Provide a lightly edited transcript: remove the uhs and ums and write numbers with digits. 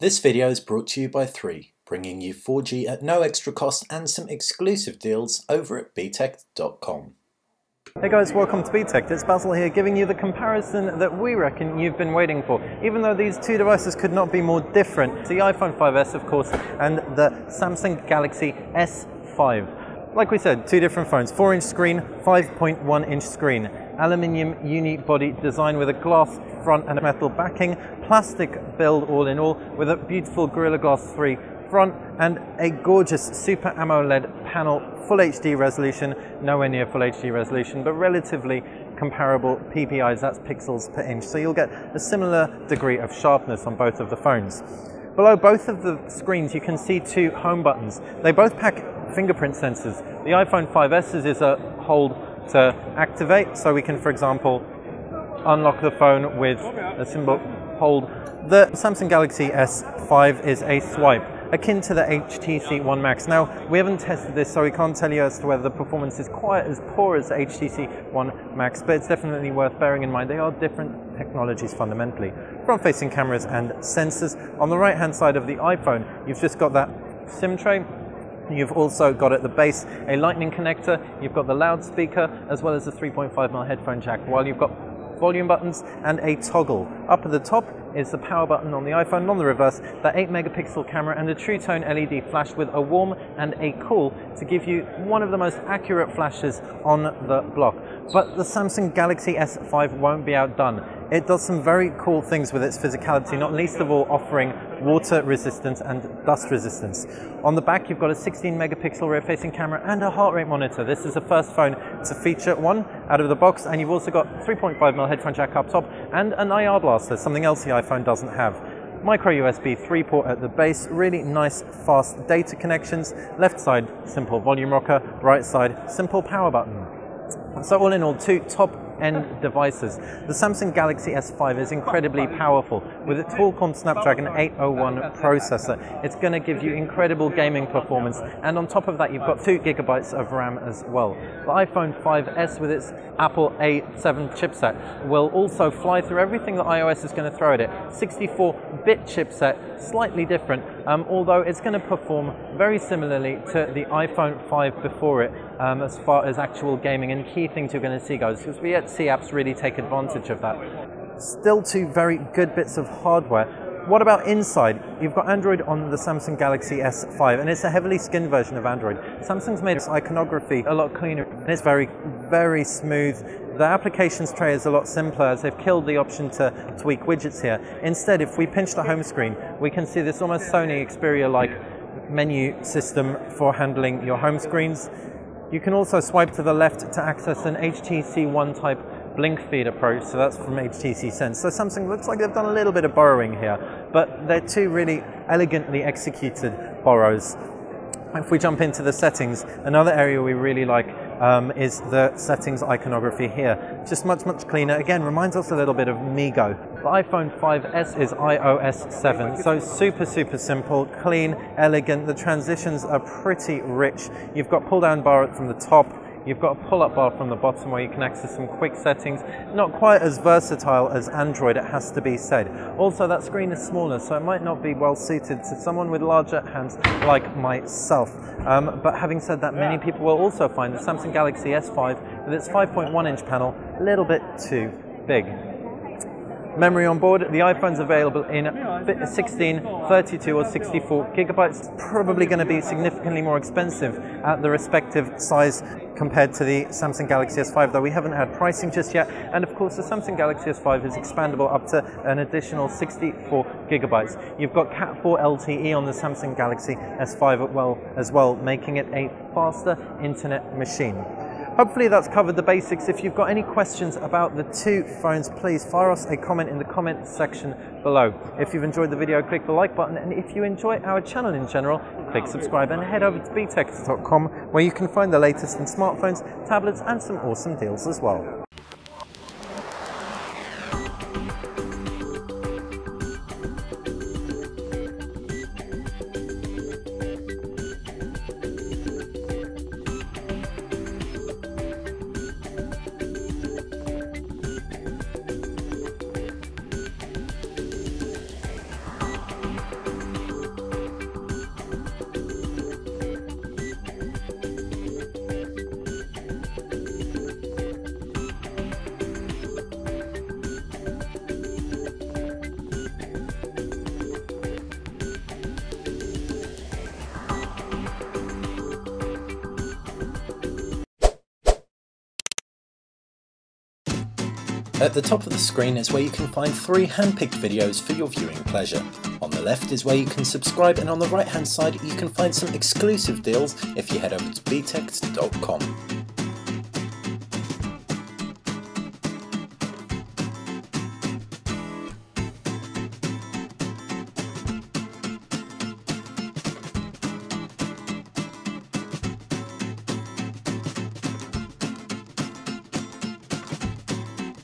This video is brought to you by 3, bringing you 4G at no extra cost and some exclusive deals over at btech.com. Hey guys, welcome to bTech. It's Basil here giving you the comparison that we reckon you've been waiting for. Even though these two devices could not be more different, the iPhone 5S of course and the Samsung Galaxy S5. Like we said, two different phones, 4-inch screen, 5.1-inch screen, aluminium uni-body design with a glass front and a metal backing, plastic build all in all with a beautiful Gorilla Glass 3 front and a gorgeous Super AMOLED panel, full HD resolution, nowhere near full HD resolution, but relatively comparable PPIs, that's pixels per inch. So you'll get a similar degree of sharpness on both of the phones. Below both of the screens you can see two home buttons. They both pack fingerprint sensors. The iPhone 5S is a hold to activate, so we can, for example, unlock the phone with a simple hold. The Samsung Galaxy S5 is a swipe, akin to the HTC One Max. Now, we haven't tested this, so we can't tell you as to whether the performance is quite as poor as the HTC One Max, but it's definitely worth bearing in mind. They are different technologies fundamentally. Front-facing cameras and sensors. On the right-hand side of the iPhone, you've just got that SIM tray. You've also got at the base a lightning connector, you've got the loudspeaker, as well as a 3.5mm headphone jack, while you've got volume buttons and a toggle. Up at the top is the power button on the iPhone, and on the reverse, the 8-megapixel camera and a True Tone LED flash with a warm and a cool to give you one of the most accurate flashes on the block. But the Samsung Galaxy S5 won't be outdone. It does some very cool things with its physicality, not least of all offering water resistance and dust resistance. On the back you've got a 16-megapixel rear-facing camera and a heart rate monitor. This is the first phone to feature one out of the box, and you've also got 3.5mm headphone jack up top and an IR blaster, something else the iPhone doesn't have. Micro USB 3 port at the base, really nice fast data connections. Left side simple volume rocker, right side simple power button. So all in all, two top-end devices. The Samsung Galaxy S5 is incredibly powerful. With its Qualcomm Snapdragon 801 processor, it's going to give you incredible gaming performance, and on top of that you've got 2GB of RAM as well. The iPhone 5S with its Apple A7 chipset will also fly through everything that iOS is going to throw at it. 64-bit chipset, slightly different, although it's going to perform very similarly to the iPhone 5 before it, as far as actual gaming and key things you're going to see goes, because we yet to see apps really take advantage of that. Still two very good bits of hardware. What about inside? You've got Android on the Samsung Galaxy S5, and it's a heavily skinned version of Android. Samsung's made its iconography a lot cleaner, and it's very, very smooth. The applications tray is a lot simpler, as they've killed the option to tweak widgets here. Instead, if we pinch the home screen, we can see this almost Sony Xperia-like menu system for handling your home screens. You can also swipe to the left to access an HTC One type blink feed approach, so that's from HTC Sense. So Samsung looks like they've done a little bit of borrowing here, but they're two really elegantly executed borrows. If we jump into the settings, another area we really like is the settings iconography here. Just much cleaner. Again, reminds us a little bit of MeeGo. The iPhone 5S is iOS 7, so super simple, clean, elegant. The transitions are pretty rich. You've got pull down bar from the top. You've got a pull-up bar from the bottom where you can access some quick settings. Not quite as versatile as Android, it has to be said. Also, that screen is smaller, so it might not be well suited to someone with larger hands like myself. But having said that, many people will also find the Samsung Galaxy S5 with its 5.1-inch panel a little bit too big. Memory on board, the iPhone's available in 16, 32 or 64 gigabytes. Probably going to be significantly more expensive at the respective size compared to the Samsung Galaxy S5, though we haven't had pricing just yet. And of course the Samsung Galaxy S5 is expandable up to an additional 64 gigabytes. You've got Cat 4 LTE on the Samsung Galaxy S5 as well, making it a faster internet machine. Hopefully that's covered the basics. If you've got any questions about the two phones, please fire us a comment in the comment section below. If you've enjoyed the video, click the like button, and if you enjoy our channel in general, click subscribe and head over to btech.com where you can find the latest in smartphones, tablets and some awesome deals as well. At the top of the screen is where you can find 3 hand-picked videos for your viewing pleasure. On the left is where you can subscribe, and on the right hand side you can find some exclusive deals if you head over to btect.com.